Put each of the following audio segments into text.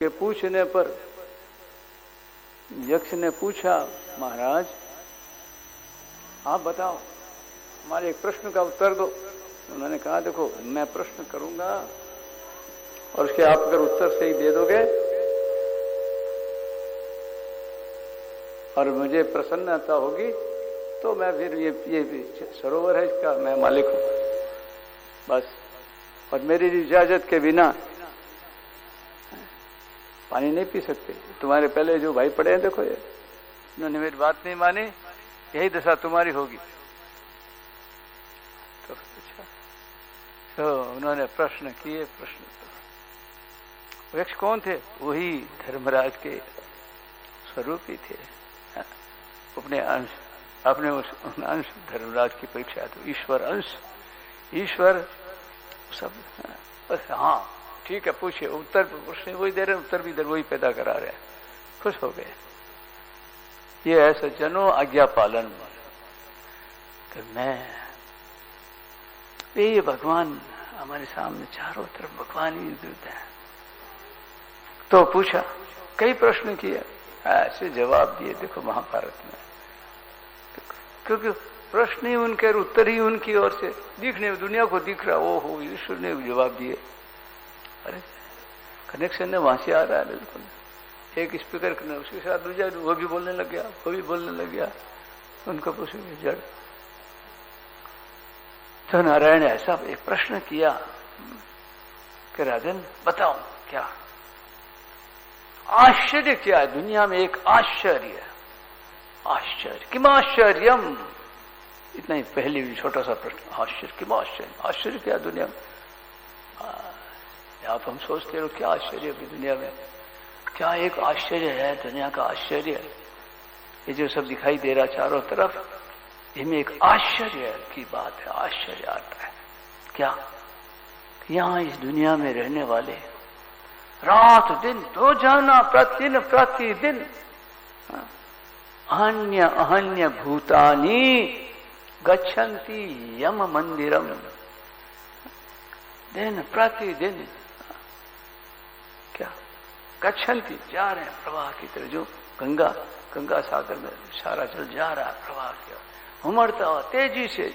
के पूछने पर यक्ष ने पूछा, महाराज आप बताओ, हमारे एक प्रश्न का उत्तर दो। उन्होंने कहा, देखो मैं प्रश्न करूंगा और उसके आप अगर उत्तर सही दे दोगे और मुझे प्रसन्नता होगी तो मैं फिर ये सरोवर है इसका मैं मालिक हूं बस। और मेरी इजाजत के बिना पानी नहीं पी सकते। तुम्हारे पहले जो भाई पड़े हैं देखो, ये उन्होंने मेरी बात नहीं मानी, यही दशा तुम्हारी होगी। तो उन्होंने प्रश्न किए। यक्ष कौन थे? वही धर्मराज के स्वरूप ही थे। अपने अंश, अपने उस अंश धर्मराज की परीक्षा। तो ईश्वर अंश, ईश्वर सब। बस हाँ ठीक है, पूछिए। उत्तर प्रश्न वही दे रहे, उत्तर भी इधर वही पैदा करा रहे हैं। खुश हो गए। ये है सज्जनों आज्ञा पालन। तो मैं ये भगवान हमारे सामने चारों तरफ भगवान ही विरुद्ध है। तो पूछा, कई प्रश्न किए, ऐसे जवाब दिए। देखो महाभारत में, क्योंकि प्रश्न ही उनके और उत्तर ही उनकी ओर से दिखने, दुनिया को दिख रहा। ओहो, ईश्वर ने जवाब दिए। अरे कनेक्शन ने वहां से आ रहा है बिल्कुल। एक स्पीकर करने, उसके साथ दूसरा, वो भी बोलने लग गया, वो भी बोलने लग गया। उनको पूछेंगे जड़। तो नारायण ऐसा एक प्रश्न किया कि राजन बताओ क्या आश्चर्य, क्या है दुनिया में? एक आश्चर्य, आश्चर्य किम आश्चर्यम, इतना ही पहले छोटा सा प्रश्न। आश्चर्य किम आश्चर्य, आश्चर्य क्या दुनिया में? आप हम सोचते हो क्या आश्चर्य भी दुनिया में? क्या एक आश्चर्य है दुनिया का? आश्चर्य ये जो सब दिखाई दे रहा चारों तरफ, इनमें एक आश्चर्य की बात है। आश्चर्य आता है क्या? यहां इस दुनिया में रहने वाले रात दिन दो जाना प्रतिदिन अन्य अहन्य भूतानि गच्छन्ति यम मंदिरम। दिन प्रतिदिन क्या गच्छन्ति, जा रहे हैं प्रवाह की तरह। जो गंगा सागर में सारा जल जा रहा है प्रवाह की ओर, उमड़ता हुआ तेजी से,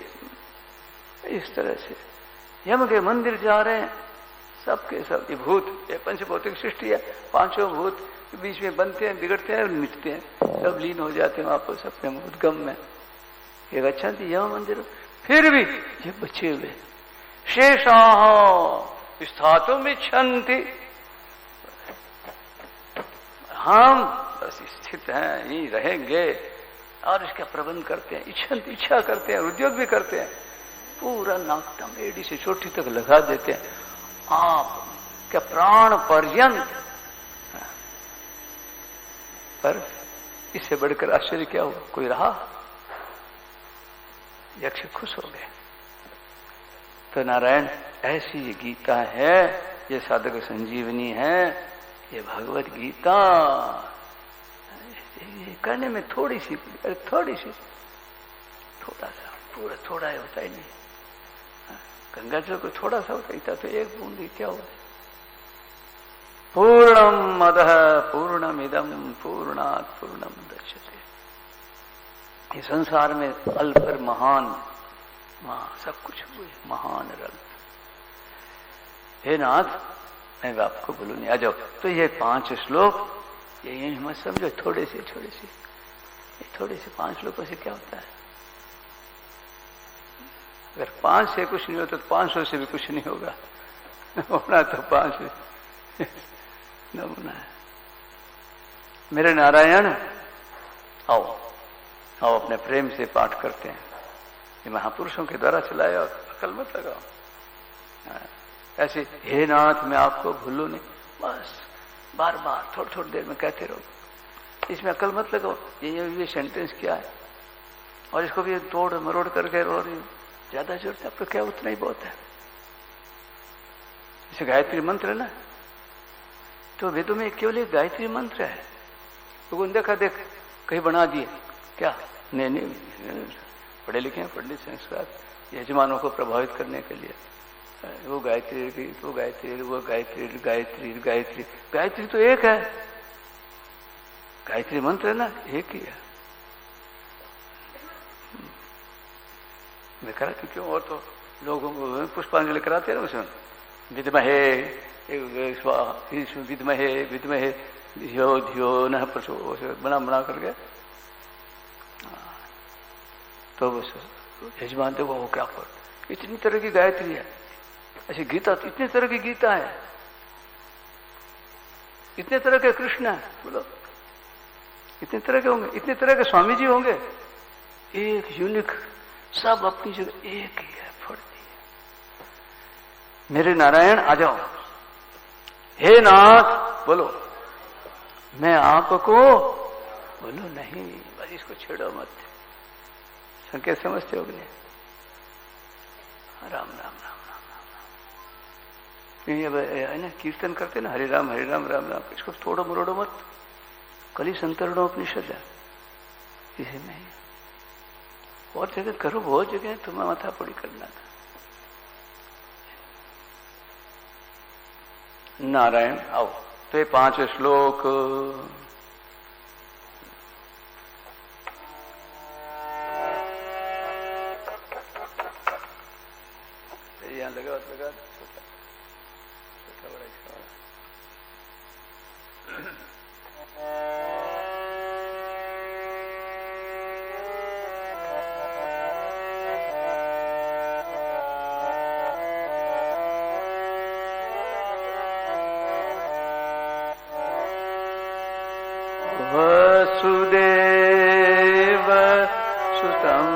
इस तरह से यम के मंदिर जा रहे हैं। सबके सब ये भूत, ये पंचभौतिक सृष्टि है। पांचों भूत के बीच में बनते हैं, बिगड़ते हैं और मिटते हैं, सब लीन हो जाते हैं वापस अपने उद्गम में। ये गच्छन्ति यम मंदिर। फिर भी ये बचे हुए शेषाः स्थातुम् इच्छन्ति, हम बस स्थित हैं, यही रहेंगे और इसका प्रबंध करते हैं। इच्छा करते हैं, उद्योग भी करते हैं। पूरा नाकदम एडी से चोटी तक लगा देते हैं। आप क्या प्राण पर्यंत। पर इससे बढ़कर आश्चर्य क्या हुआ? कोई रहा? यक्ष खुश हो गए। तो नारायण ऐसी ये गीता है, ये साधक संजीवनी है, ये भगवत गीता। ये करने में थोड़ी सी, थोड़ा सा, पूरा थोड़ा है, होता ही नहीं। गंगा जल को थोड़ा सा होता ही था, तो एक बूंद ही क्या होता? पूर्णम अदः पूर्णमिदं पूर्णात् पूर्णमुदच्यते। ये संसार में अल्प और महान, सब कुछ हुए महान रल। हे नाथ, मैं आपको बोलूं नहीं, आ जाओ। तो ये 5 श्लोक, ये मत समझो थोड़े से 5 श्लोकों से क्या होता है? अगर 5 से कुछ नहीं होता तो 500 से भी कुछ नहीं होगा। होना तो 5 नमूना है। मेरे नारायण, आओ अपने प्रेम से पाठ करते हैं। ये महापुरुषों के द्वारा चलाया, अकल मत लगाओ। ऐसे हे नाथ मैं आपको भूलूं नहीं, बस बार बार थोड़ी देर में कहते रहो। इसमें अकल मत लगाओ। ये सेंटेंस क्या है और इसको भी तोड़ मरोड़ करके और ज्यादा जरूरत है, अब तो क्या उतना ही बहुत है। जैसे गायत्री मंत्र है ना, तो वेदों में केवल एक गायत्री मंत्र है। तो देखा देख कहीं बना दिए क्या? नहीं, पढ़े लिखे हैं, पंडित संस्कार, यजमानों को प्रभावित करने के लिए। वो गायत्री की, वो गायत्री, वो गायत्री, गायत्री गायत्री। गायत्री तो एक है, गायत्री मंत्र है ना, एक ही है। मैं कराती क्यों? और तो लोग पुष्पांजलि कराते हैं ना उसमें, विद्महे विद्महे विद्महे धियो धियो न प्रचो, बना करके। तो बस यजमान देखो वो क्या कर, इतनी तरह की गायत्री है। ऐसी गीता, इतनी तरह की गीता है, इतने तरह के कृष्ण है, बोलो इतने तरह के होंगे, इतने तरह के स्वामी जी होंगे, एक यूनिक, सब अपनी जगह एक ही है, फर्जी है। मेरे नारायण आ जाओ, हे नाथ बोलो, मैं आपको बोलो नहीं, बस इसको छेड़ो मत। संकेत समझते हो कि नहीं? राम राम राम राम राम। ये है ना, कीर्तन करते ना, हरे राम राम राम, इसको थोड़ा मरोड़ो मत। कली संतरणो उपनिषद है, इसे नहीं। और जगह करो, बहुत जगह तुम्हें माथा पड़ी करना था। नारायण आओ। तो ये 5 श्लोक यहां लगा छोटा छोटा बड़ा इसका। वसुदेव सुतं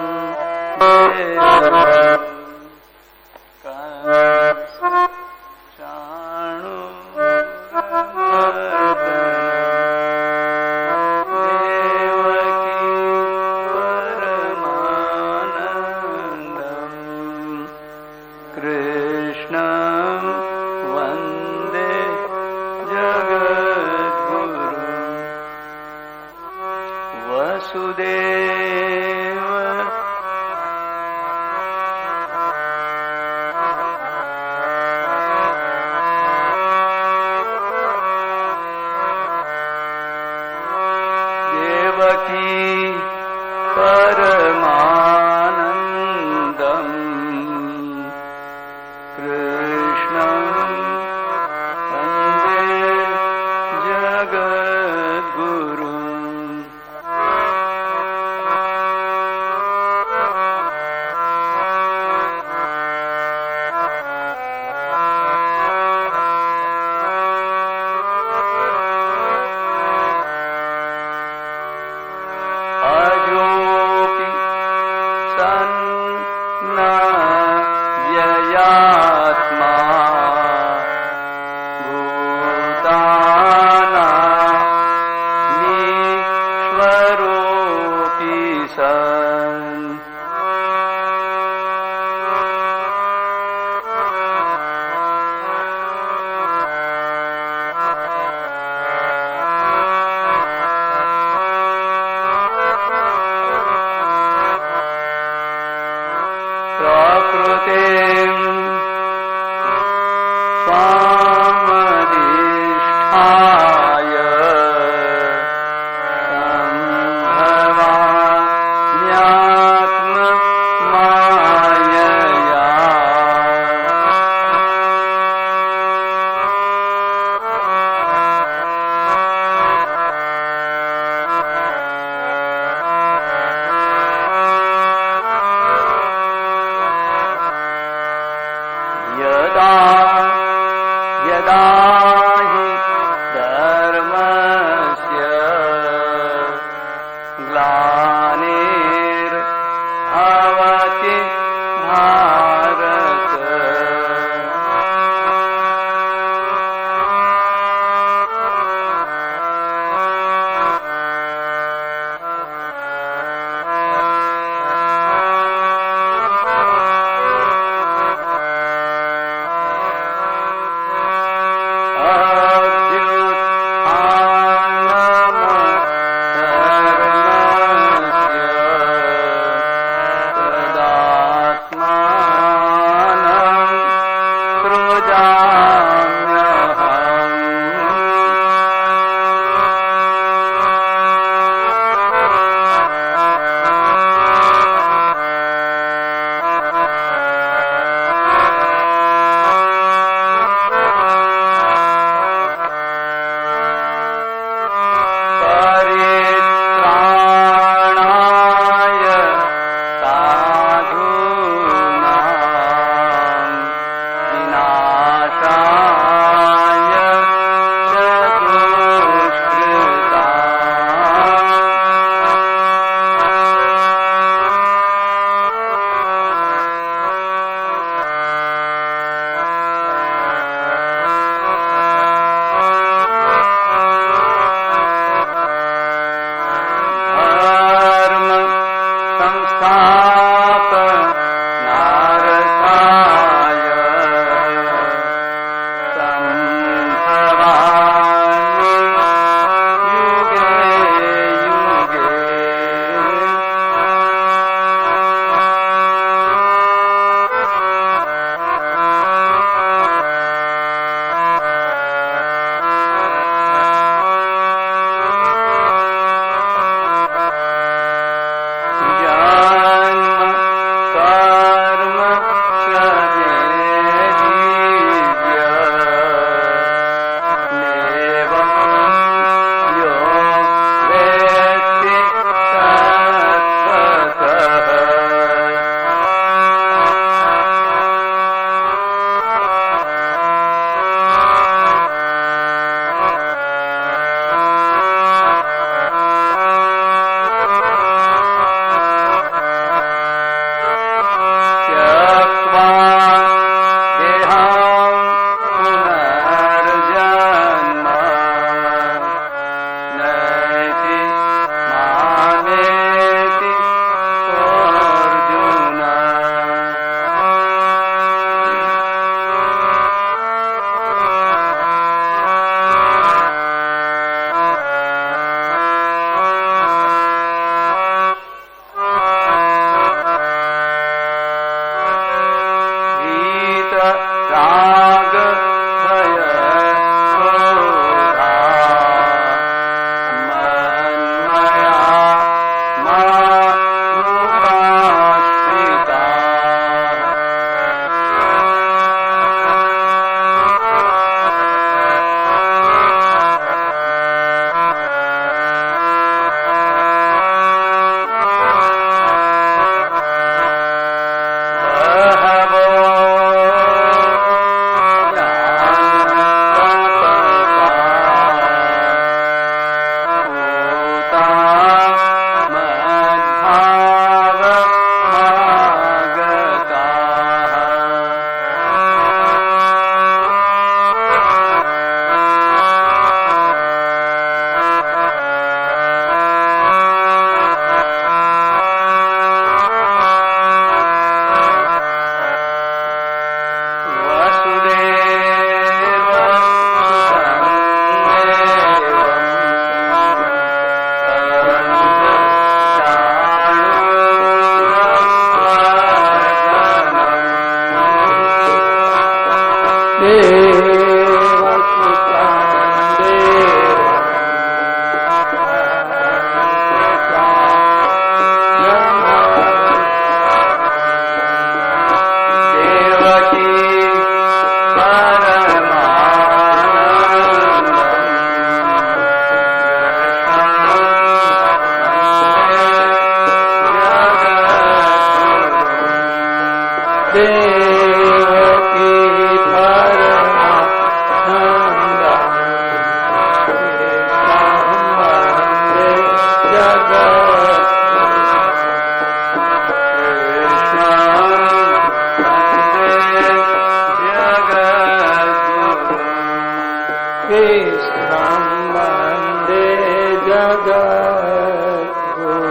जगत गुरु।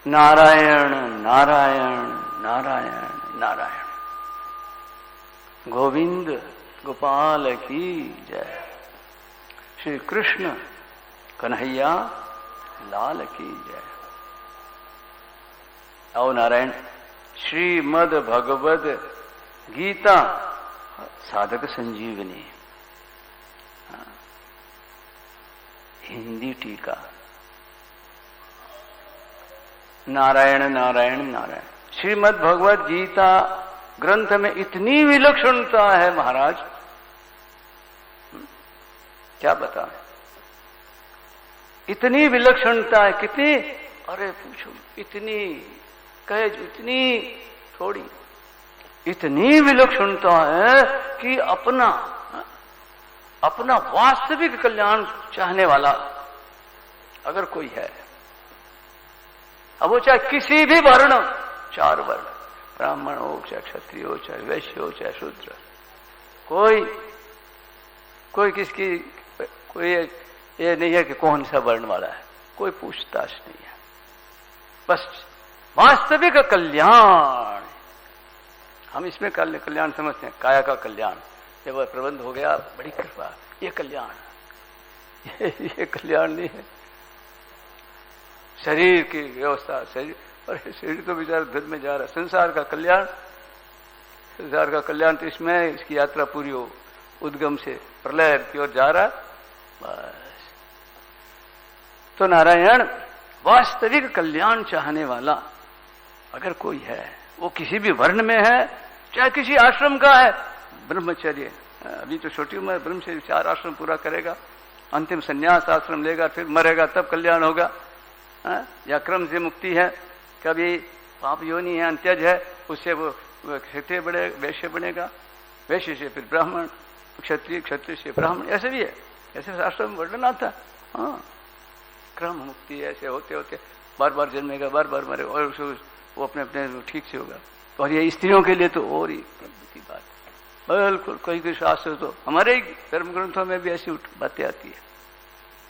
नारायण नारायण नारायण नारायण। गोविंद गोपाल की जय। श्री कृष्ण कन्हैया लाल की जय। आओ नारायण। श्रीमद् भगवद गीता साधक संजीवनी हिंदी टीका। नारायण नारायण नारायण। श्रीमद् भगवद गीता ग्रंथ में इतनी विलक्षणता है महाराज, क्या बताएं। इतनी विलक्षणता है। कितनी? अरे पूछो, इतनी कहे इतनी थोड़ी, इतनी विलक्षणता है कि अपना वास्तविक कल्याण चाहने वाला अगर कोई है, अब वो चाहे किसी भी वर्ण, 4 वर्ण, ब्राह्मण हो चाहे क्षत्रिय हो चाहे वैश्य हो चाहे शूद्र, कोई किसकी कोई ये नहीं है कि कौन सा वर्ण वाला है, कोई पूछताछ नहीं है। बस वास्तविक कल्याण हम इसमें कल्याण समझते हैं, काया का कल्याण। जब वह प्रबंध हो गया, बड़ी कृपा, ये कल्याण, ये कल्याण नहीं है। शरीर की व्यवस्था, शरीर तो बेचारा धन में जा रहा है। संसार का कल्याण तो इसमें इसकी यात्रा पूरी हो, उद्गम से प्रलय की ओर जा रहा है बस। तो नारायण वास्तविक कल्याण चाहने वाला अगर कोई है, वो किसी भी वर्ण में है, चाहे किसी आश्रम का है, ब्रह्मचर्य, अभी तो छोटी उम्र, ब्रह्मचर्य 4 आश्रम पूरा करेगा, अंतिम संन्यास आश्रम लेगा, फिर मरेगा तब कल्याण होगा, या क्रम से मुक्ति है, कभी पाप योनि है, अंत्यज है, उससे वो क्षत्रिय बने, वैश्य बनेगा, वैश्य से फिर ब्राह्मण, क्षत्रिय, क्षत्रिय से ब्राह्मण, ऐसे भी है, ऐसे शास्त्र में वर्णन आता। हाँ, क्रम मुक्ति ऐसे होते होते बार बार जन्मेगा, बार बार मरेगा, और वो अपने अपने ठीक से होगा। और ये स्त्रियों के लिए तो और ही की बात, बिल्कुल कोई कोई शास्त्र तो हमारे ही धर्म ग्रंथों में भी ऐसी बातें आती है।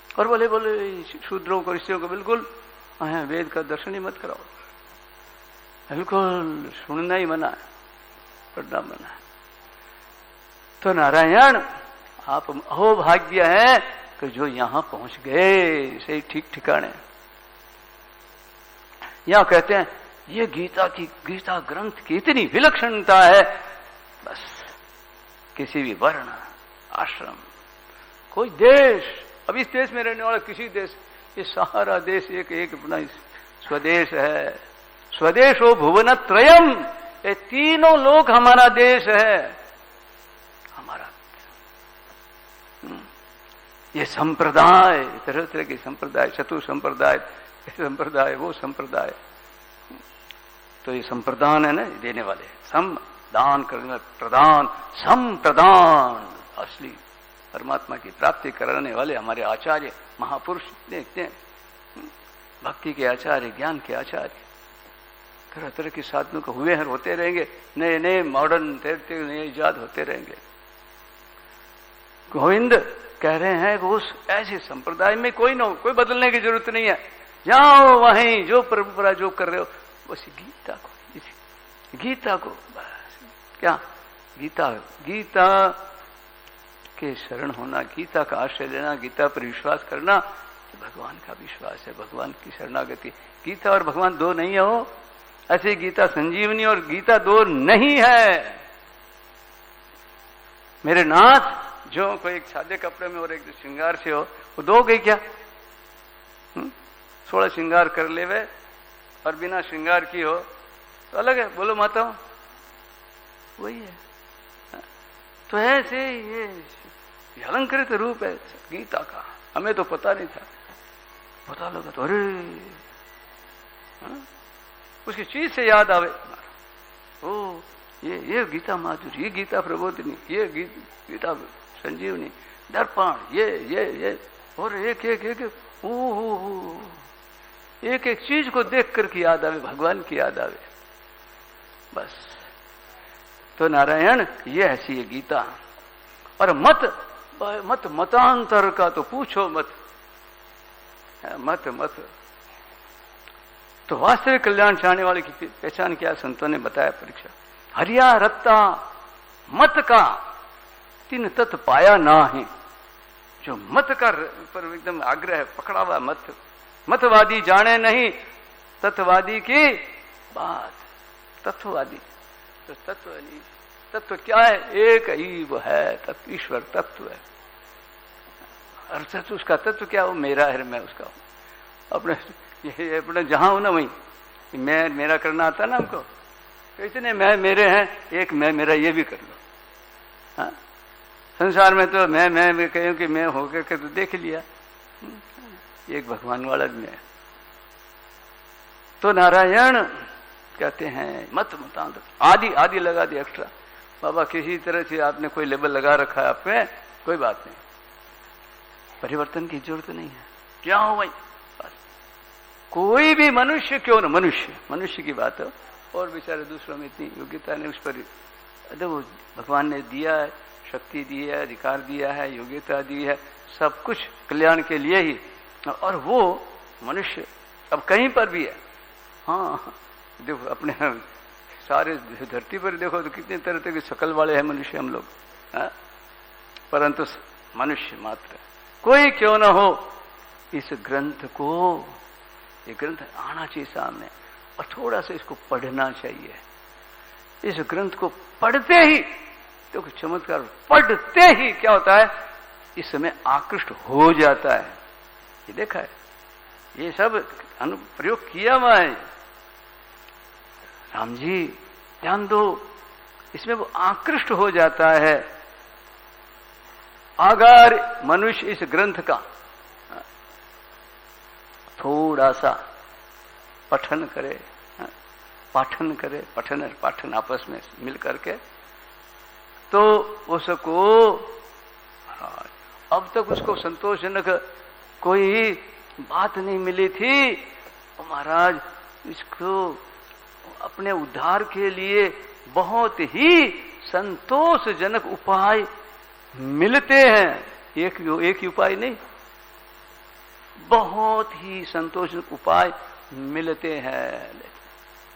और बोले शूद्रों को, ऋषियों को बिल्कुल वेद का दर्शन ही मत कराओ, बिल्कुल सुनना ही मना है, पढ़ना मना है। तो नारायण आप अहो भाग्य है कि जो यहां पहुंच गए सही ठीक ठिकाने। यहां कहते हैं ये गीता ग्रंथ की इतनी विलक्षणता है, बस किसी भी वर्ण, आश्रम, कोई देश, अब इस देश में रहने वाला किसी देश, ये सारा देश एक एक अपना स्वदेश है। स्वदेशो भुवनत्रयम, ये तीनों लोग हमारा देश है, हमारा। ये संप्रदाय, तरह तरह के संप्रदाय, चतुर संप्रदाय, संप्रदाय, वो संप्रदाय, तो ये संप्रदान है ना, देने वाले, सम दान करने वाले, प्रदान, संप्रदान, असली परमात्मा की प्राप्ति कराने वाले हमारे आचार्य महापुरुष देखते हैं, भक्ति के आचार्य, ज्ञान के आचार्य, तरह तरह के साधनों को हुए हैं, होते रहेंगे, नए नए मॉडर्न तैरते नए इजाद होते रहेंगे। गोविंद कह रहे हैं कि उस ऐसे संप्रदाय में कोई बदलने की जरूरत नहीं है, जाओ वहीं जो परंपरा जो कर रहे हो उसी गीता को बस, क्या गीता के शरण होना, गीता का आश्रय लेना, गीता पर विश्वास करना, तो भगवान का विश्वास है, भगवान की शरणागति। गीता और भगवान दो नहीं हो, ऐसे गीता संजीवनी और गीता दो नहीं है। मेरे नाथ जो कोई एक सादे कपड़े में और एक श्रृंगार से हो, वो दो गई क्या? 16 श्रृंगार कर लेवे और बिना श्रृंगार की हो तो अलग है, बोलो माता, वही है। तो ऐसे ये अलंकृत रूप है गीता का, हमें तो पता नहीं था, पता लगा तो अरे उसकी चीज से याद आवे, ओ ये गीता माधुरी, ये गीता प्रबोधिनी, ये गीता संजीवनी, दर्पण, ये और एक एक चीज को देख करके याद आवे, भगवान की याद आवे, बस। तो नारायण ये ऐसी है गीता। और मतांतर का तो पूछो मत। तो वास्तविक कल्याण चाहने वाले की पहचान क्या संतों ने बताया परीक्षा, हरिया रत्ता मत का तीन तत् पाया ना है। जो मत का पर एकदम आग्रह पकड़ा हुआ मतवादी जाने नहीं तत्ववादी की बात, तत्ववादी तो तत्व क्या है? एक ही वो है, तत्व ईश्वर तत्व है। अर्थात उसका तत्व क्या हो? मेरा है, मैं उसका हूं। अपने जहां हूं ना वहीं मैं मेरा करना आता ना हमको, तो इतने मैं मेरे हैं, एक मैं मेरा ये भी कर लो। हाँ? संसार में तो मैं कहूं कि मैं होकर के तो देख लिया, एक भगवान वाला भी मैं। तो नारायण कहते हैं मतांतर, आदि लगा दिया एक्स्ट्रा। बाबा किसी तरह से आपने कोई लेबल लगा रखा है आप पे, कोई बात नहीं, परिवर्तन की जरूरत नहीं है, क्या हो भाई बस। कोई भी मनुष्य क्यों ना, मनुष्य की बात हो, और बेचारे दूसरों में इतनी योग्यता ने उस पर देखो भगवान ने दिया है, शक्ति दी है, अधिकार दिया है, योग्यता दी है, सब कुछ कल्याण के लिए ही। और वो मनुष्य अब कहीं पर भी है। हाँ देखो अपने सारे धरती पर देखो तो कितने तरह तरह की शकल वाले हैं मनुष्य हम लोग, परंतु मनुष्य मात्र कोई क्यों ना हो, इस ग्रंथ को, ये ग्रंथ आना चाहिए सामने और थोड़ा सा इसको पढ़ना चाहिए। इस ग्रंथ को पढ़ते ही देखो चमत्कार, पढ़ते ही क्या होता है, इस समय आकृष्ट हो जाता है। ये देखा है, ये सब अनुप्रयोग किया हुआ है। राम जी ध्यान दो, इसमें वो आकृष्ट हो जाता है। अगर मनुष्य इस ग्रंथ का थोड़ा सा पठन करे, पाठन करे, पठन और पाठन आपस में मिल करके, तो उसको अब तक उसको संतोषजनक कोई बात नहीं मिली थी। महाराज इसको अपने उद्धार के लिए बहुत ही संतोषजनक उपाय मिलते हैं। एक ही उपाय नहीं, बहुत ही संतोषजनक उपाय मिलते हैं।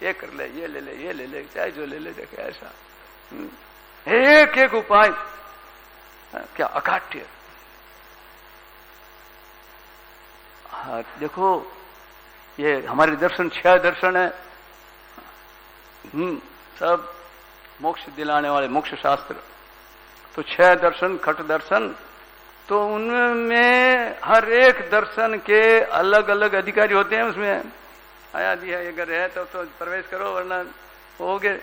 ये कर ले, ये ले ले, ये ले ले, चाहे जो ले ले, देखे ऐसा एक एक उपाय क्या अकाट्य। हाँ देखो, ये हमारे दर्शन 6 दर्शन है, सब मोक्ष दिलाने वाले मोक्ष शास्त्र। तो 6 दर्शन, खट दर्शन, तो उनमें हर एक दर्शन के अलग अलग अधिकारी होते हैं। उसमें आया दिया अगर है तो प्रवेश करो, वरना होगे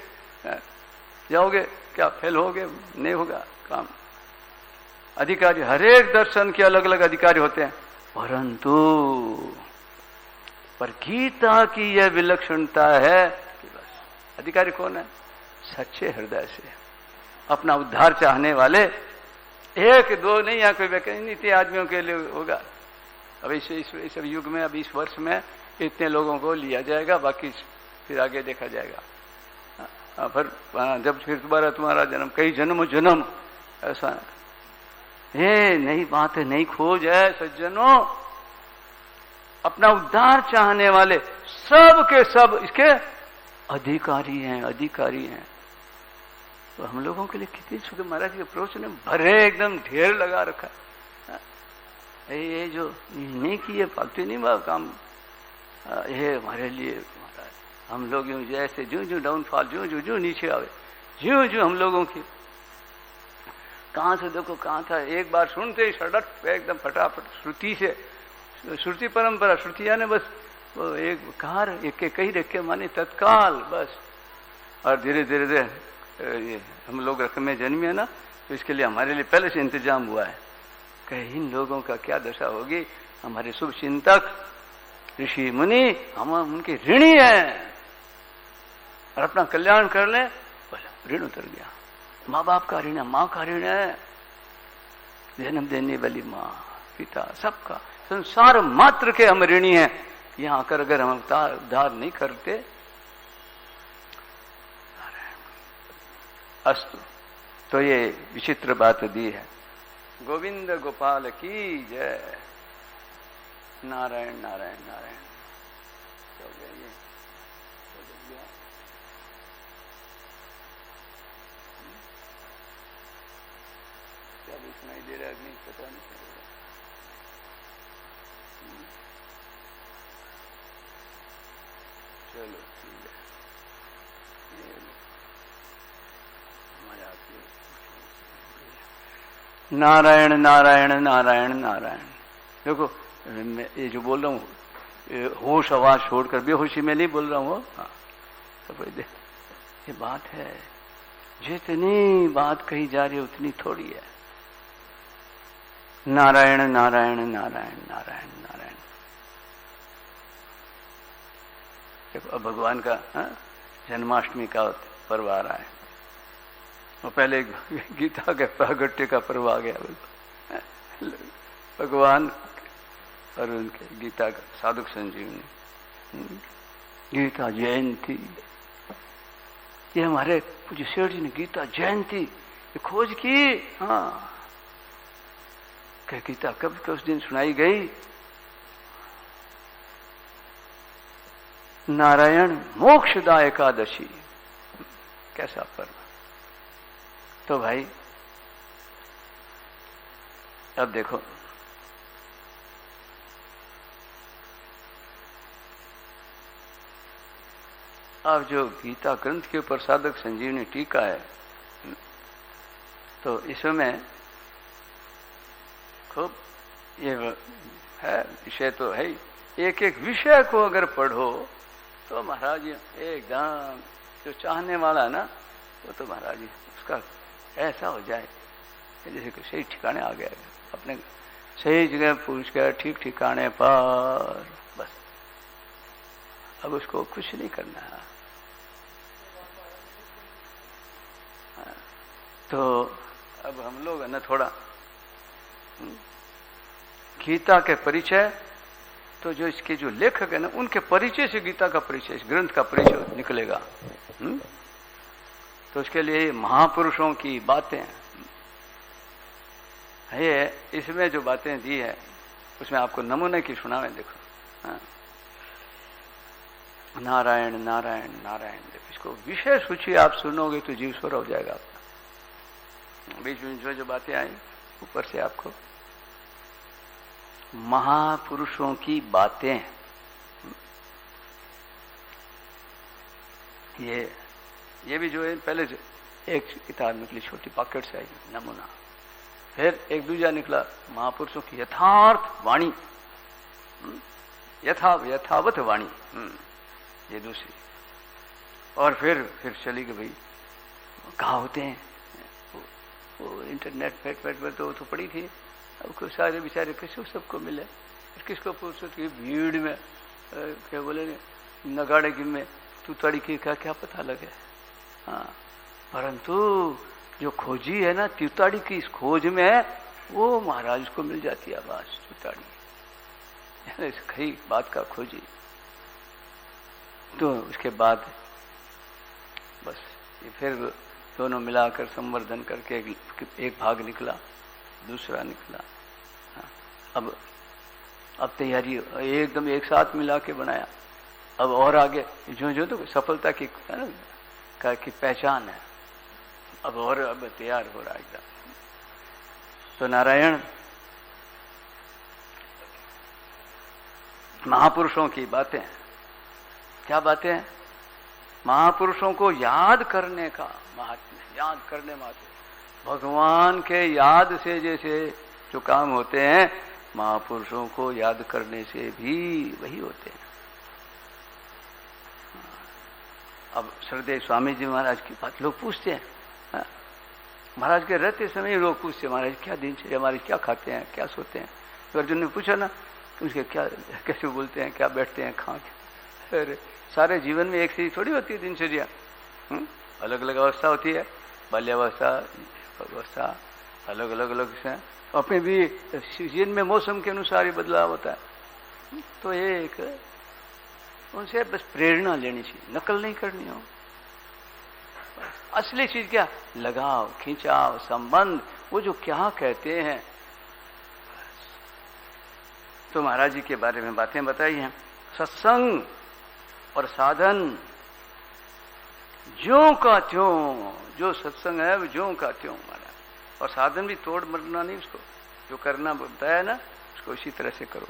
जाओगे, क्या फेल होगे, नहीं होगा काम। अधिकारी हर एक दर्शन के अलग अलग अधिकारी होते हैं, परंतु पर गीता की यह विलक्षणता है कि बस अधिकारी कौन है? सच्चे हृदय से अपना उद्धार चाहने वाले, एक दो नहीं, या कोई वैकल्पिक आदमियों के लिए होगा। अब इस युग में, अब इस वर्ष में इतने लोगों को लिया जाएगा, बाकी फिर आगे देखा जाएगा। फिर जब फिर दोबारा तुम्हारा जन्म, कई जन्म जन्म, ऐसा ये नई बात है, नई खोज है सज्जनों। अपना उद्धार चाहने वाले सब के सब इसके अधिकारी हैं, अधिकारी हैं। तो हम लोगों के लिए कितनी सुख, महाराज के प्रवचन में भरे एकदम ढेर लगा रखा। ये जो नहीं किए फालतू नहीं बात काम, ये हमारे लिए महाराज, हम लोग यूं जैसे जो जो डाउनफॉल, जो नीचे आवे, जो हम लोगों की कहां से देखो कहां था, एक बार सुनते ही सड़क पे एकदम फटाफट श्रुति से, श्रुति परंपरा, श्रुतिया ने बस वो एक कार एक कही रखे माने तत्काल बस। और धीरे धीरे ये हम लोग रकम में जन्मे है ना, तो इसके लिए हमारे लिए पहले से इंतजाम हुआ है कि इन लोगों का क्या दशा होगी। हमारे शुभ चिंतक ऋषि मुनि हम उनके ऋणी हैं, और अपना कल्याण कर ले, बोले ऋण उतर गया। माँ बाप का ऋण है, माँ का ऋण है, जन्म देने वाली माँ, पिता, सबका, संसार मात्र के हम ऋणी हैं। यहां आकर अगर हम उद्धार नहीं करते, अस्तु। तो ये विचित्र बात दी है। गोविंद गोपाल की जय। नारायण नारायण नारायण। हो गया ये, हो गया। क्या भी सुनाई दे रहा है नहीं, पता नहीं चलेगा। चलो ठीक है, नारायण नारायण नारायण नारायण। देखो मैं ये जो बोल रहा हूँ, होश आवाज छोड़कर, बेहोशी में नहीं बोल रहा हूँ। हाँ तो ये बात है, जितनी बात कही जा रही है उतनी थोड़ी है। नारायण नारायण नारायण नारायण नारायण। देखो अब भगवान का जन्माष्टमी का पर्व आ रहा है, और पहले गीता के प्रागट्य का पर्व आ गया। भगवान और उनके गीता का साधुक संजीवनी, गीता जयंती, ये हमारे पूज्य सेठ जी ने गीता जयंती खोज की। हाँ क्या गीता कब के उस दिन सुनाई गई। नारायण मोक्षदा एकादशी, कैसा पर्व। तो भाई अब देखो, अब जो गीता ग्रंथ के ऊपर साधक संजीवनी टीका है, तो इसमें खूब ये है, विषय तो है ही। एक एक विषय को अगर पढ़ो तो महाराज एकदम जो चाहने वाला है ना, वो तो महाराज उसका ऐसा हो जाए जैसे कि सही ठिकाने आ गया, अपने सही जगह पूछ कर ठीक ठिकाने पर, बस अब उसको कुछ नहीं करना है। तो अब हम लोग है ना थोड़ा गीता के परिचय, तो जो इसके जो लेखक है ना उनके परिचय से गीता का परिचय, इस ग्रंथ का परिचय निकलेगा। तो उसके लिए महापुरुषों की बातें है, इसमें जो बातें दी है उसमें आपको नमूने की सुनावे। देखो नारायण नारायण नारायण, देखो इसको विशेष सूची आप सुनोगे तो जीव स्वर हो जाएगा आपका। बीच में जो जो बातें आई ऊपर से आपको महापुरुषों की बातें, ये भी जो है पहले एक किताब निकली छोटी पॉकेट से आई नमूना, फिर एक दूसरा निकला महापुरुषों की यथार्थ वाणी, यथावत वाणी, ये दूसरी। और फिर चली कि भाई कहाँ होते हैं वो इंटरनेट पेट तो पड़ी थी, अब कुछ सारे बेचारे किसी सबको मिले, किसको पूछो कि भीड़ में क्या बोले नगाड़े की में तूताड़ी की क्या पता लगे। हाँ, परंतु जो खोजी है ना तूताड़ी की, इस खोज में वो महाराज को मिल जाती है आवाज तूताड़ी, इस खरी बात का खोजी। तो उसके बाद बस ये फिर दोनों मिलाकर संवर्धन करके एक भाग निकला, दूसरा निकला। हाँ, अब तैयारी एकदम एक साथ मिला के बनाया। अब और आगे जो तो सफलता की पहचान है, अब तैयार हो रहा है एकदम। तो नारायण महापुरुषों की बातें, क्या बातें हैं? महापुरुषों को याद करने का महात्म्य, याद करने मात्र भगवान के याद से जैसे जो काम होते हैं, महापुरुषों को याद करने से भी वही होते हैं। अब श्रद्धेय स्वामी जी महाराज की बात लोग पूछते हैं, महाराज के रहते समय लोग पूछते हैं महाराज क्या दिनचर्या हमारी, क्या खाते हैं, क्या सोते हैं। तो अर्जुन ने पूछा ना कि उसके क्या कैसे बोलते हैं, क्या बैठते हैं, कहाँ क्या। सारे जीवन में एक सी थोड़ी होती है दिनचर्या, अलग अलग अवस्था होती है, बाल्यावस्था अवस्था अलग अलग से, अपने भी सीजन में मौसम के अनुसार ही बदलाव होता है। तो ये एक उनसे बस प्रेरणा लेनी चाहिए, नकल नहीं करनी हो। असली चीज क्या, लगाव, खिंचाव, संबंध, वो जो क्या कहते हैं। तो महाराज जी के बारे में बातें बताई हैं। सत्संग और साधन ज्यों का त्यों, जो सत्संग है वो ज्यों का त्यों महाराज, और साधन भी तोड़ मरना नहीं, उसको जो करना बताया ना उसको इसी तरह से करो।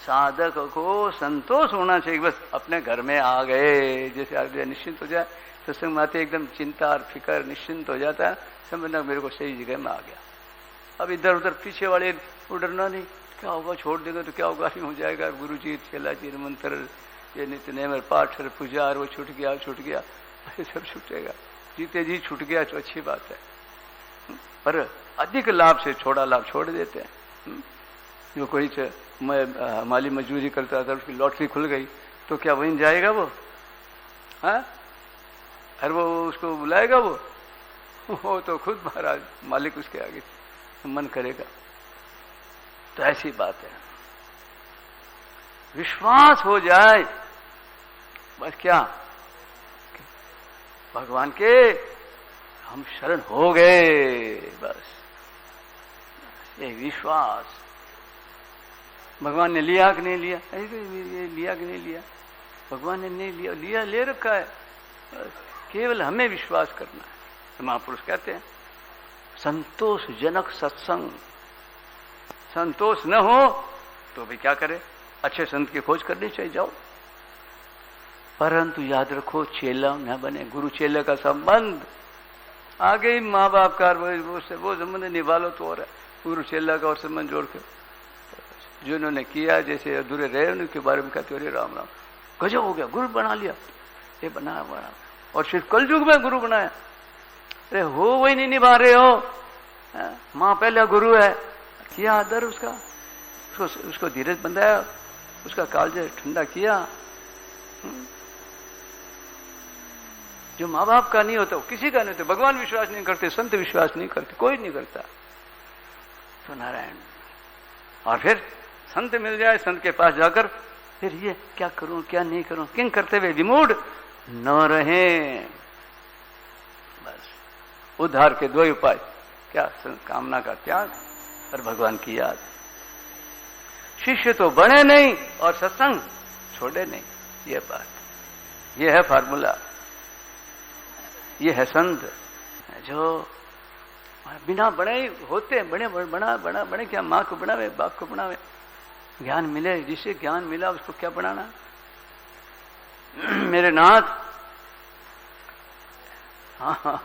साधक को संतोष होना चाहिए, बस अपने घर में आ गए जैसे आ गए निश्चिंत हो जाए। सत्संग में आते एकदम चिंता और फिकर निश्चिंत हो जाता है, समझना मेरे को सही जगह में आ गया। अब इधर उधर पीछे वाले उड़ना नहीं, क्या होगा छोड़ देगा तो क्या होगा, हो जाएगा गुरु जी चेला जी मंत्र ये नित्य नेम पाठ पूजा और वो छूट गया ये सब छूटेगा। जीते जी छूट गया तो अच्छी बात है, पर अधिक लाभ से छोड़ा लाभ छोड़ देते हैं। जो कोई माली मजदूरी करता था, उसकी लॉटरी खुल गई तो क्या वहीं जाएगा वो? हाँ, अरे वो उसको बुलाएगा वो तो खुद महाराज मालिक उसके आगे मन करेगा। तो ऐसी बात है, विश्वास हो जाए बस, क्या भगवान के हम शरण हो गए, बस ये विश्वास। भगवान ने लिया कि नहीं लिया, ये लिया कि नहीं लिया, भगवान ने नहीं लिया, लिया ले रखा है, केवल हमें विश्वास करना है। तो महापुरुष कहते हैं संतोषजनक सत्संग, संतोष न हो तो भी क्या करे, अच्छे संत की खोज करनी चाहिए, जाओ। परंतु याद रखो चेला न बने, गुरु चेले का संबंध आगे ही माँ बाप का वो संबंध निभा लो तो, और गुरु चेला का और संबंध जोड़ के जिन्होंने किया जैसे अधूरे रहे उनके बारे में कहते अरे राम राम गजब हो गया, गुरु बना लिया, ये बना और सिर्फ कल युग में गुरु बनाया। अरे हो वही नहीं निभा रहे हो, माँ पहला गुरु है, किया आदर उसका, उसको धीरज बंधाया, उसका कालज ठंडा किया। जो माँ बाप का नहीं होता, किसी का नहीं होता, भगवान विश्वास नहीं करते, संत विश्वास नहीं करते, कोई नहीं करता। तो नारायण, और फिर संत मिल जाए, संत के पास जाकर फिर ये क्या करूं क्या नहीं करूं, किंग करते हुए विमूढ़ न रहे। बस उद्धार के दो ही उपाय, क्या? कामना का त्याग और भगवान की याद। शिष्य तो बने नहीं और सत्संग छोड़े नहीं, ये बात, ये है फार्मूला, ये है संत जो बिना बड़े ही होते, बड़े क्या, माँ को बनावे, बाप को बनावे, ज्ञान मिले, जिसे ज्ञान मिला उसको क्या बनाना। मेरे नाथ, हाँ,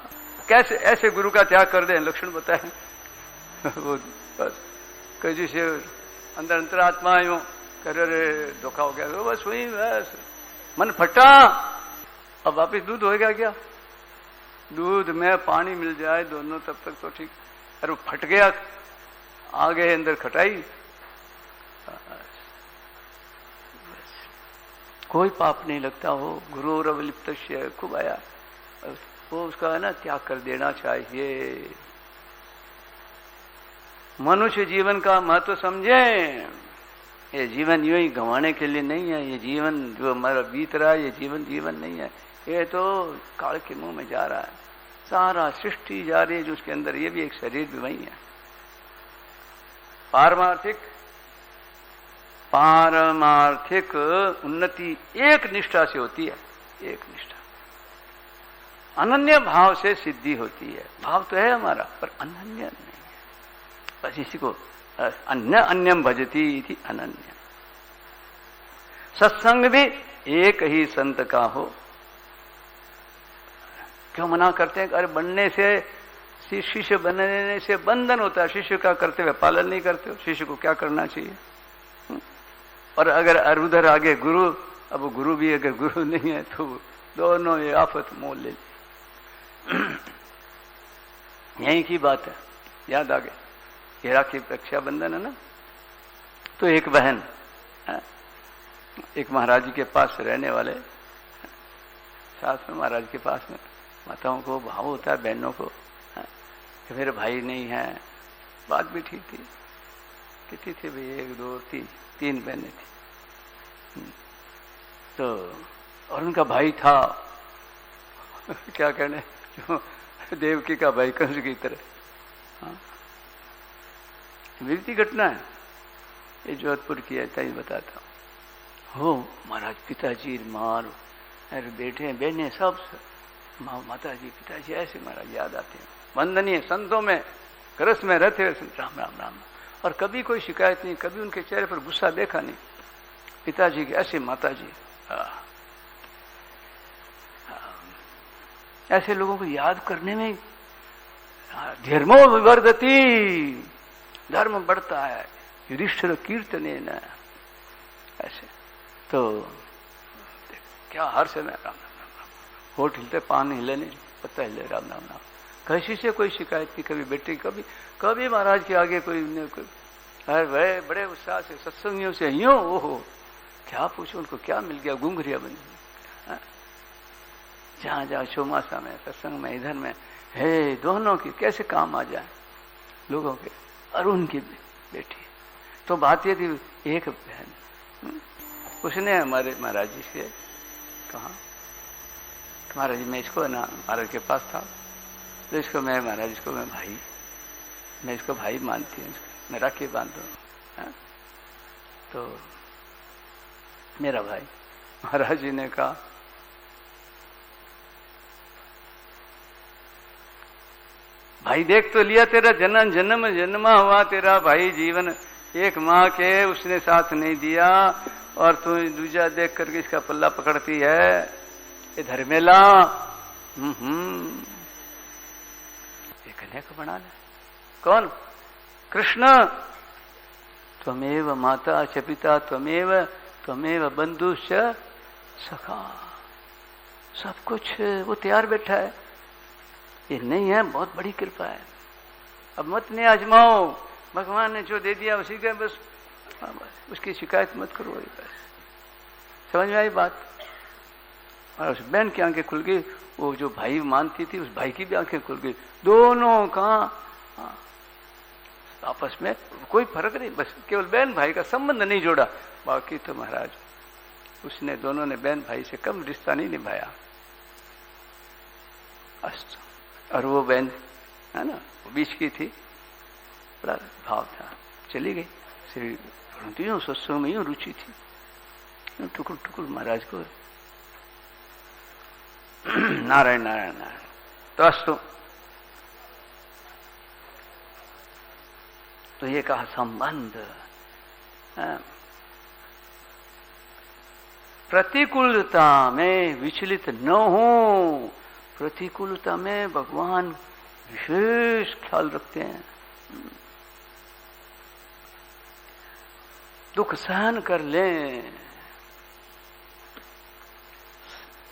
कैसे ऐसे गुरु का त्याग कर दे, लक्षण बताए। वो बस कहीं से अंदर अंतरात्मा आयो कर, अरे धोखा हो गया, तो बस वही, बस मन फटा। अब वापिस दूध हो गया क्या? दूध में पानी मिल जाए दोनों तब तक तो ठीक, अरे वो फट गया, आ गए अंदर खटाई। कोई पाप नहीं लगता हो, गुरु और अवलिप्त खूब आया, वो उसका है ना त्याग कर देना चाहिए। मनुष्य जीवन का महत्व समझे, ये जीवन यूं ही गंवाने के लिए नहीं है, ये जीवन जो हमारा बीत रहा है, ये जीवन नहीं है, ये तो काल के मुंह में जा रहा है, सारा सृष्टि जा रही है जो उसके अंदर, ये भी एक शरीर भी वही है। पारमार्थिक उन्नति एक निष्ठा से होती है, एक निष्ठा, अनन्य भाव से सिद्धि होती है। भाव तो है हमारा, पर अनन्य नहीं है। बस इसी को अन्यम भजती इति अनन्य। सत्संग भी एक ही संत का हो। क्यों मना करते हैं? अरे बनने से, शिष्य बनने से बंधन होता है, शिष्य का करते हुए पालन नहीं करते हो, शिष्य को क्या करना चाहिए? और अगर उधर आगे गुरु, अब गुरु भी अगर गुरु नहीं है तो दोनों ये आफत मोल ले। यही की बात है, याद आ गया, ये राखी रक्षाबंधन है ना, तो एक बहन एक महाराज जी के पास रहने वाले, साथ में महाराज के पास में माताओं को भाव होता है, बहनों को कि मेरे भाई नहीं है। बात भी ठीक थी, कितनी थी भाई, 1 2 3 बहनें थी। तो और उनका भाई था क्या कहने, जो देवकी का भाई कंस की तरह। बीती घटना है, ये जोधपुर की है, तभी बताता हूँ। हो महाराज, पिताजी मार, अरे बेटे बहने सब, माता जी पिताजी ऐसे महाराज याद आते हैं। वंदनीय संतों में रस में रहते हुए राम राम राम, और कभी कोई शिकायत नहीं, कभी उनके चेहरे पर गुस्सा देखा नहीं। पिताजी के ऐसे, माता जी, ऐसे लोगों को याद करने में धर्मो विवर्धति, धर्म बढ़ता है। युधिष्ठिर कीर्तने न, ऐसे तो क्या हर समय राम राम राम राम, होठ हिलते, पान हिले नहीं, पत्ता हिले, राम राम राम। किसी से कोई शिकायत नहीं, कभी बेटी, कभी महाराज के आगे कोई अरे बड़े उत्साह से सत्संगियों से यूं, ओहो क्या पूछो, उनको क्या मिल गया, घुंघरिया बन गई। जहां जहां चौमासा में, सत्संग में, इधर में, हे दोनों की कैसे काम आ जाए लोगों के, और उनकी बेटी। तो बात ये थी, एक बहन, उसने हमारे महाराज जी से कहा, महाराज जी मैं इसको ना, महाराज के पास था, तो इसको मैं, महाराज इसको मैं भाई, मैं इसको भाई मानती हूँ, मैं राखी बांध दूँ। तो मेरा भाई, महाराज जी ने कहा भाई देख तो लिया, तेरा जन्म जन्मा हुआ तेरा भाई, जीवन एक माँ के उसने साथ नहीं दिया, और तू दूजा देख करके इसका पल्ला पकड़ती है, ये धर्मेला। ये कन्या को बना ले। कौन? कृष्ण। त्वमेव माता च पिता त्वमेव बंधुश्च सखा, सब कुछ वो तैयार बैठा है। ये नहीं है, बहुत बड़ी कृपा है। अब मत ने आजमाओ, भगवान ने जो दे दिया उसी का बस उसकी शिकायत मत करो। बस समझ में आई बात? और उस बहन की आंखें खुल गई, वो जो भाई मानती थी उस भाई की भी आंखें खुल गई। दोनों का आपस में कोई फर्क नहीं, बस केवल बहन भाई का संबंध नहीं जोड़ा, बाकी तो महाराज उसने दोनों ने बहन भाई से कम रिश्ता नहीं निभाया। और वो बहन है ना, वो बीच की थी, बड़ा भाव था, चली गई। श्री परंतु यूं सत्संग में यूं रुचि थी, टुकुर टुकुर महाराज को नारायण नारायण नारायण। तो अस्तु, तो ये कहा संबंध। प्रतिकूलता में विचलित न हो, प्रतिकूलता में भगवान विशेष ख्याल रखते हैं। दुख सहन कर लें।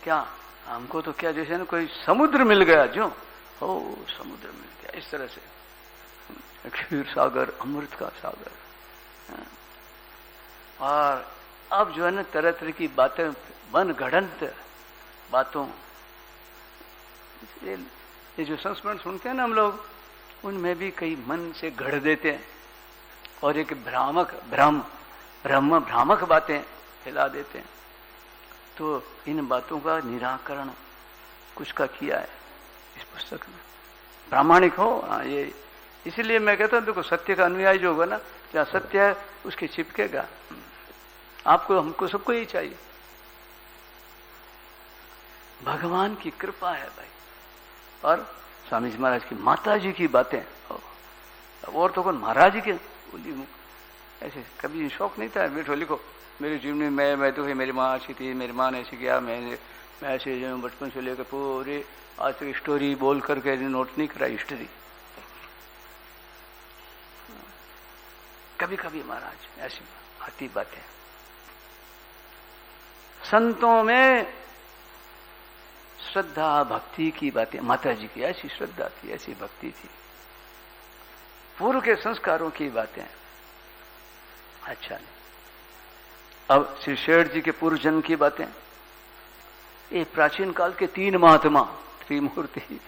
क्या हमको तो क्या, जैसे ना कोई समुद्र मिल गया, जो हो समुद्र मिल गया, इस तरह से क्षीर सागर, अमृत का सागर। और अब जो है ना तरह तरह की बातें, मन गढ़ंत बातों, ये जो संस्मरण सुनते हैं ना हम लोग, उनमें भी कई मन से गढ़ देते हैं और एक भ्रामक बातें फैला देते हैं। तो इन बातों का निराकरण कुछ का किया है इस पुस्तक में, प्रामाणिक हो। ये इसलिए मैं कहता हूं, देखो सत्य का अनुयायी जो होगा ना, जहां सत्य है उसके चिपकेगा। आपको, हमको, सबको यही चाहिए। भगवान की कृपा है भाई। और स्वामी जी महाराज की, माता जी की बातें, और तो कौन, महाराज जी के बोली मुख, ऐसे कभी शौक नहीं था, बैठो लिखो मेरी जीवनी में, मैं तो मेरी माँ अच्छी थी, मेरी माँ ने ऐसे किया, मैं ऐसे बचपन से लेकर पूरी आज तक स्टोरी बोल करके नोट नहीं करा हिस्ट्री। कभी कभी महाराज ऐसी आती बातें। संतों में श्रद्धा भक्ति की बातें, माता जी की ऐसी श्रद्धा थी, ऐसी भक्ति थी। पूर्व के संस्कारों की बातें। अच्छा नहीं, अब श्री शेठ जी के पूर्व जन्म की बातें। ये प्राचीन काल के 3 महात्मा, त्रिमूर्ति,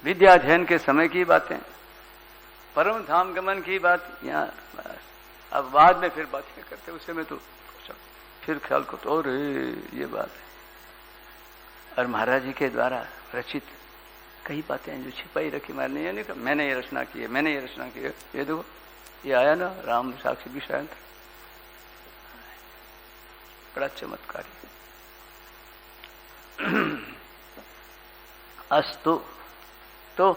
विद्याध्ययन के समय की बातें, परम धाम गमन की बात। यहाँ अब बाद में फिर बातें करते, उससे में तो फिर ख्याल को, तो ये बात है। और महाराज जी के द्वारा रचित कई बातें जो छिपाई रखी, मैंने ये रचना की है, मैंने ये रचना की है। ये देखो, ये आया ना राम साक्षी विषय, बड़ा चमत्कारी। अस्तु, तो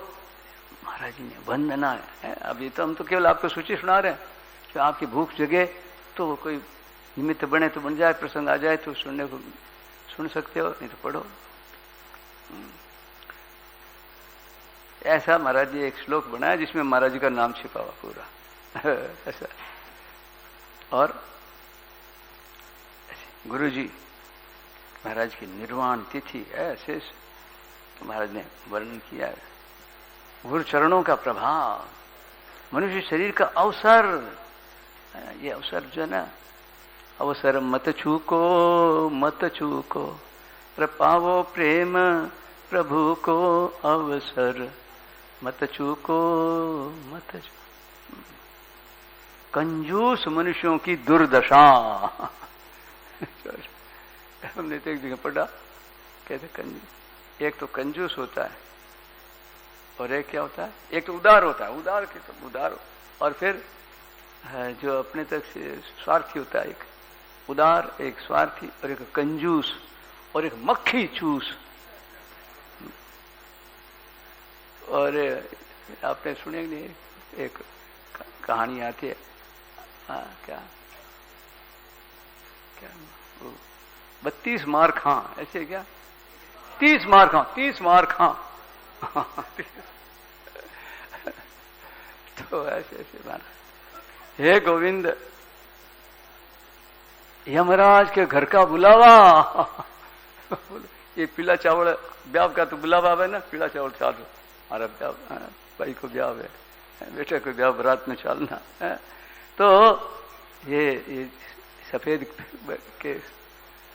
महाराज जी ने वंदना है। अब ये तो हम तो केवल आपको सूची सुना रहे हैं, कि आपकी भूख जगे तो कोई निमित्त बने तो बन जाए, प्रसंग आ जाए तो सुनने को सुन सकते हो, नहीं तो पढ़ो। ऐसा महाराज जी एक श्लोक बनाया जिसमें महाराज जी का नाम छिपा हुआ पूरा ऐसा। और गुरु जी महाराज की निर्वाण तिथि ऐसे महाराज ने वर्णन किया है। गुरु चरणों का प्रभाव, मनुष्य शरीर का अवसर, ये अवसर जो है ना, अवसर मत चूको पावो प्रेम प्रभु को, अवसर मत चूको। कंजूस मनुष्यों की दुर्दशा। हमने तो एक जगह पढ़ा, कहते कंजूस, एक तो कंजूस होता है और एक क्या होता है, एक तो उदार होता है, उदार के तो उदार, और फिर जो अपने तक से स्वार्थी होता है, एक उदार, एक स्वार्थी, और एक कंजूस, और एक मक्खी चूस। और आपने सुने नहीं, एक कहानी आती है, क्या 32 मार खां, ऐसे क्या 30 मार खां तो ऐसे ऐसे माना, हे गोविंद, यमराज के घर का बुलावा। ये पीला चावल ब्याह का तो बुलावा है ना, पीला चावल चालो, हमारा ब्याह, भाई को ब्याह है, बेटे को ब्याह बरात में चालना है। तो ये सफेद के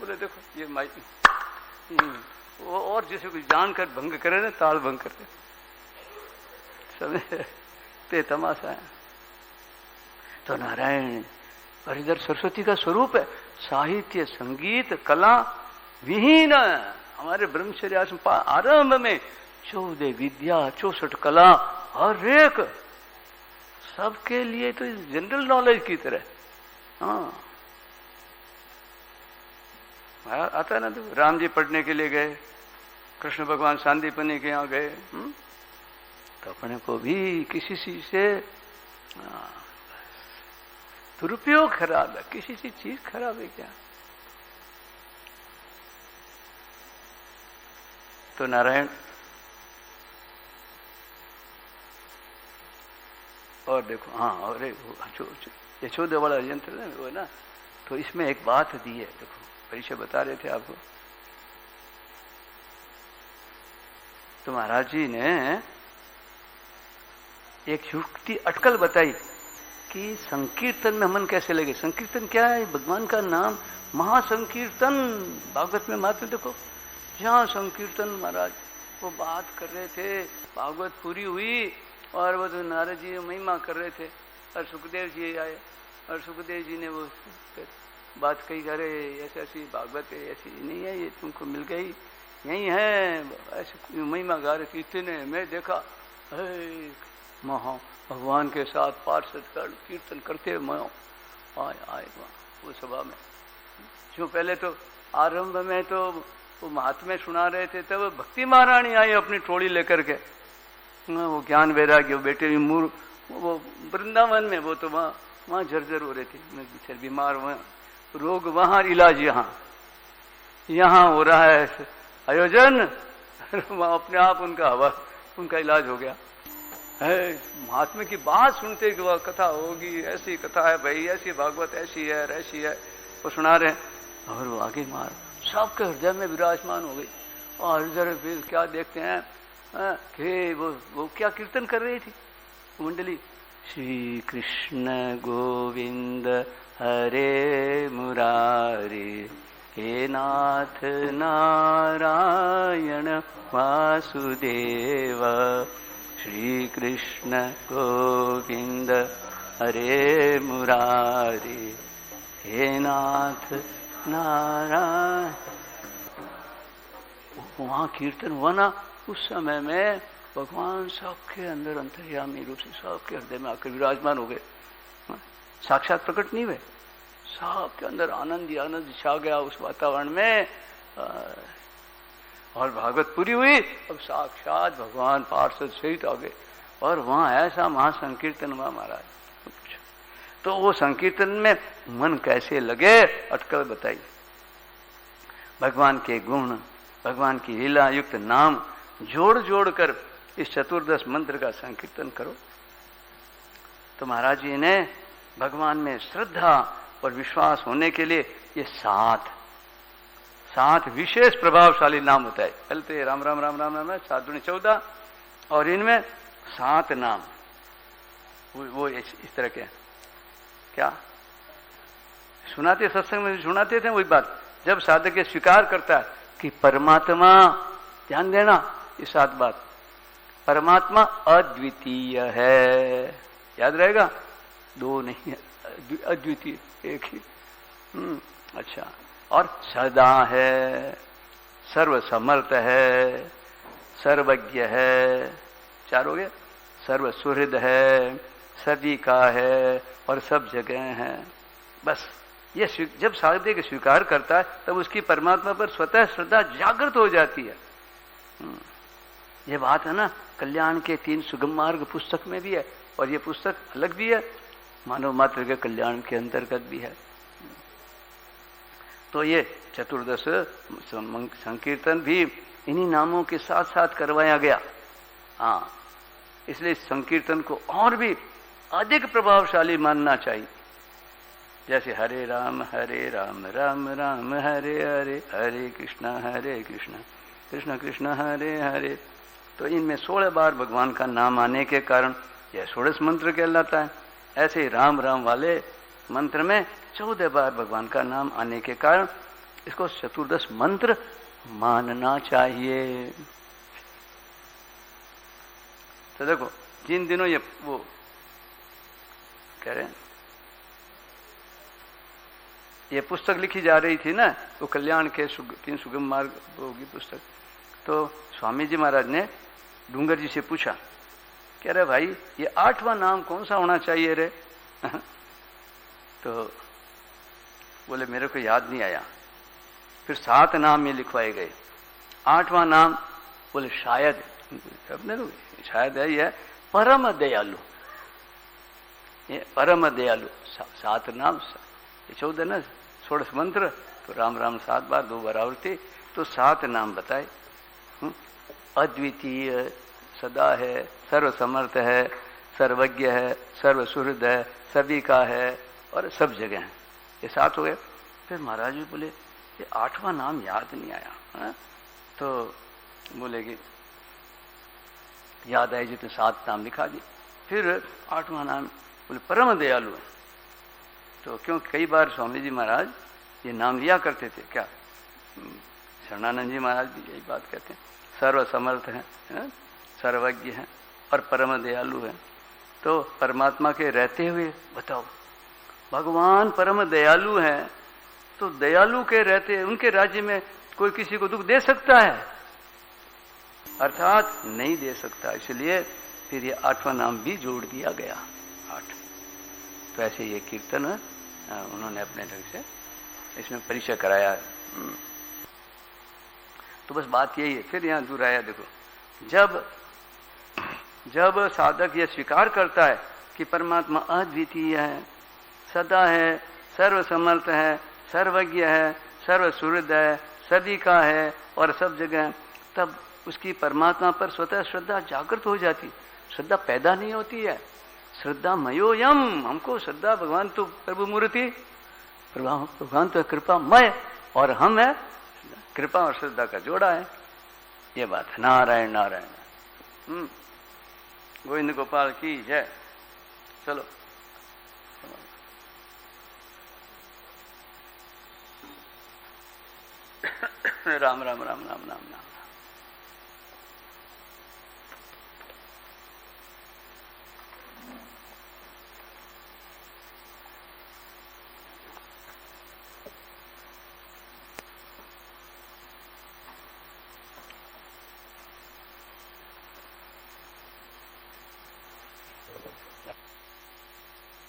बोले देखो ये माई वो, और जैसे कोई जानकर भंग करे ना, ताल भंग करते समझे, ते तमाशा है। तो नारायण और इधर सरस्वती का स्वरूप है, साहित्य संगीत कला विहीन हमारे ब्रह्मचर्य आश्रम आरंभ में 14 विद्या 64 कला हर एक सबके लिए, तो जनरल नॉलेज की तरह। हाँ आता है ना, तो राम जी पढ़ने के लिए गए, कृष्ण भगवान सांदीपनि के यहाँ गए, तो अपने को भी किसी चीज से दुरुपयोग खराब है, किसी सी चीज खराब है क्या? तो नारायण और देखो, हाँ और यशोदा वाला यंत्र है वो ना, तो इसमें एक बात दी है, देखो परिचय बता रहे थे आपको। तो महाराज जी ने एक युक्ति अटकल बताई कि संकीर्तन में मन कैसे लगे। संकीर्तन क्या है? भगवान का नाम महासंकीर्तन। भागवत में मात्र देखो, जहां संकीर्तन महाराज वो बात कर रहे थे, भागवत पूरी हुई और वो तो नारद जी महिमा कर रहे थे और सुखदेव जी आए और सुखदेव जी ने वो बात कही, अरे ऐसी ऐसी भागवत है, ऐसी नहीं है, ये तुमको मिल गई, यही है, ऐसी महिमा गा रहे थे। इतने मैं देखा महा भगवान के साथ पार्षद कर कीर्तन करते हुए आए वो सभा में। जो पहले तो आरंभ में तो वो महात्म्य सुना रहे थे, तब भक्ति महारानी आई अपनी टोली लेकर के, वो ज्ञान वैराग्य बेटे वो वृंदावन में, वो तो वहाँ झरझर हो रही थी, बीमार, वहाँ रोग वहाँ इलाज यहाँ हो रहा है आयोजन, वहाँ अपने आप उनका इलाज हो गया है। महात्मा की बात सुनते कि वह कथा होगी, ऐसी कथा है भाई, ऐसी भागवत ऐसी है ऐसी है, वो सुना रहे और वो आगे मार सबके हृदय में विराजमान हो गई। और इधर फिर क्या देखते हैं कि वो क्या कीर्तन कर रही थी मंडली, श्री कृष्ण गोविंद हरे मुरारी, हे नाथ नारायण वासुदेव, श्री कृष्ण गोविंद हरे मुरारी, हे नाथ नारायण। वहां कीर्तन हुआ ना, उस समय में भगवान सबके अंदर अंतर्यामी रूप से सबके हृदय में आकर विराजमान हो गए। साक्षात प्रकट नहीं हुए, सबके अंदर आनंद ही आनंद छा गया उस वातावरण में। और भागवत पूरी हुई, अब साक्षात भगवान पार्षद सहित आ गए और वहां ऐसा महासंकीर्तन हुआ महाराज। तो वो संकीर्तन में मन कैसे लगे, अटकल बताई। भगवान के गुण, भगवान की लीला युक्त नाम जोड़ जोड़ कर इस चतुर्दश मंत्र का संकीर्तन करो। तो महाराज जी ने भगवान में श्रद्धा और विश्वास होने के लिए ये सात विशेष प्रभावशाली नाम होता है। पहले तो राम राम राम राम राम 7 दूनी 14 और इनमें 7 नाम वो इस तरह के क्या सुनाते, सत्संग में सुनाते थे। वही बात जब साधक के स्वीकार करता है कि परमात्मा, ध्यान देना ये 7 बात, परमात्मा अद्वितीय है, याद रहेगा, 2 नहीं है, अद्वितीय एक ही। अच्छा, और सदा है, सर्वसमर्थ है, सर्वज्ञ है, 4 हो गया, सर्वसुहृद है, सभी का है और सब जगह है। बस ये जब साधक स्वीकार करता है तब उसकी परमात्मा पर स्वतः श्रद्धा जागृत हो जाती है। ये बात है ना, कल्याण के 3 सुगम मार्ग पुस्तक में भी है और ये पुस्तक अलग भी है, मानव मात्र के कल्याण के अंतर्गत भी है। तो ये चतुर्दश संकीर्तन भी इन्हीं नामों के साथ साथ करवाया गया। हाँ, इसलिए संकीर्तन को और भी अधिक प्रभावशाली मानना चाहिए। जैसे हरे राम राम राम हरे हरे, हरे कृष्ण कृष्ण कृष्ण हरे हरे। तो इनमें 16 बार भगवान का नाम आने के कारण यह षोडश मंत्र कहलाता है। ऐसे राम राम वाले मंत्र में 14 बार भगवान का नाम आने के कारण इसको चतुर्दश मंत्र मानना चाहिए। तो देखो जिन दिनों ये वो कह रहे हैं, ये पुस्तक लिखी जा रही थी ना, वो कल्याण के 3 सुगम मार्ग होगी पुस्तक। तो स्वामी जी महाराज ने डूंगर जी से पूछा, कह रहे भाई ये 8वां नाम कौन सा होना चाहिए रे? तो बोले मेरे को याद नहीं आया। फिर 7 नाम ये लिखवाए गए। 8वां नाम बोले शायद शायद है ये परम दयालु। ये परम दयालु 7 नाम, ये 14 ना 16 मंत्र, तो राम राम 7 बार 2 बार आवृत्ति, तो 7 नाम बताए। अद्वितीय सदा है, सर्वसमर्थ है, सर्वज्ञ है, सर्वसुहृद है, सभी का है और सब जगह है। ये 7 हो गए। फिर महाराज जी बोले ये 8वां नाम याद नहीं आया है? तो बोले कि याद आए जी तो 7 नाम लिखा दिए। फिर 8वां नाम बोले परम दयालु है। तो क्यों कई बार स्वामी जी महाराज ये नाम लिया करते थे। क्या शरणानंद जी महाराज भी यही बात कहते हैं, सर्वसमर्थ है, सर्वज्ञ है और परम दयालु है। तो परमात्मा के रहते हुए बताओ, भगवान परम दयालु हैं, तो दयालु के रहते उनके राज्य में कोई किसी को दुख दे सकता है? अर्थात नहीं दे सकता। इसलिए फिर ये 8वां नाम भी जोड़ दिया गया, 8। तो ऐसे ये कीर्तन उन्होंने अपने ढंग से इसमें परिचय कराया। तो बस बात यही है। फिर यहां दूर आया, देखो जब साधक ये स्वीकार करता है कि परमात्मा अद्वितीय है, सदा है, सर्वसमर्थ है, सर्वज्ञ है, सर्वसुहृद है, सभी का है और सब जगह है, तब उसकी परमात्मा पर स्वतः श्रद्धा जागृत हो जाती। श्रद्धा पैदा नहीं होती है। श्रद्धा मयोयम, हमको श्रद्धा, भगवान तो प्रभु मूर्ति, भगवान तो कृपामय और हम है कृपा और श्रद्धा का जोड़ा है। ये बात है। नारायण नारायण। गोविंद गोपाल की जय। चलो राम राम राम राम राम राम।